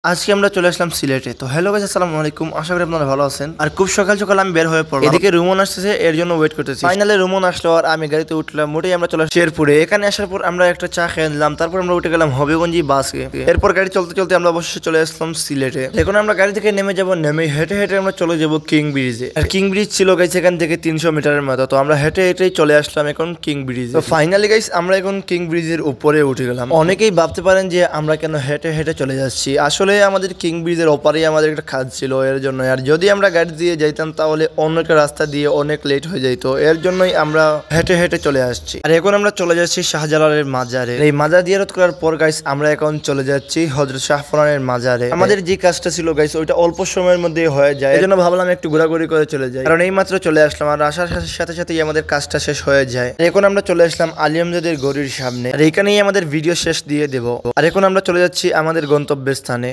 আজকে আমরা চলে আসলাম সিলেটে। তো হ্যালো গাইস, আসসালামু আলাইকুম। আশা করি আপনারা ভালো আছেন। আর খুব সকাল সকাল আমি বের হয়ে পড়লাম। এদিকে রুমন আসতেছে, এর জন্য ওয়েট করতেছি। ফাইনালি রুমন আসলো আর আমি গাড়িতে উঠলাম। মোটেই আমরা চলে আসলাম শেরপুরে। এখানে আসার পর আমরা একটা চা খেয়ে নিলাম। তারপর আমরা উঠে গেলাম হবিগঞ্জি বাসে। এরপর গাড়ি চলতে চলতে আমরা অবশ্যই চলে আসলাম সিলেটে। এখন আমরা গাড়ি থেকে নেমে যাব, নেমে হেঁটে হেঁটে আমরা চলে যাব কিং ব্রিজে। আর কিং ব্রিজ ছিল গাইস এখান থেকে 300 মিটারের মতো। তো আমরা হেঁটে হেঁটেই চলে আসলাম এখন কিং ব্রিজে। তো ফাইনালি গাইস আমরা এখন কিং ব্রিজের উপরে উঠে গেলাম। অনেকেই ভাবতে পারেন যে আমরা কেন হেঁটে হেঁটে চলে যাচ্ছি। আসলে আমাদের কিং ব্রিজের ওপারেই আমাদের একটা কাজ ছিল, এর জন্য। আর যদি আমরা গাড়ি দিয়ে যাইতাম তাহলে অন্য একটা রাস্তা দিয়ে অনেক লেট হয়ে যেত, এর জন্যই আমরা হেঁটে হেঁটে চলে আসছি। আর এখন আমরা চলে যাচ্ছি শাহজালালের মাজারে। এই মাজার জিয়ারত করার পর গাইস আমরা এখন চলে যাচ্ছি হযরত শাহফরানের মাজারে। আমাদের যে কাজটা ছিল গাইস ওইটা অল্প সময়ের মধ্যে হয়ে যায়, এই জন্য ভাবলাম একটু ঘোরাঘুরি করে চলে যাই, কারণ এই মাত্র চলে আসলাম। আর আসার সাথে সাথেই আমাদের কাজটা শেষ হয়ে যায়। এখন আমরা চলে আসলাম আলিয়ামজাদের গড়ির সামনে। আর এখানেই আমাদের ভিডিও শেষ দিয়ে দেব। আর এখন আমরা চলে যাচ্ছি আমাদের গন্তব্যস্থানে।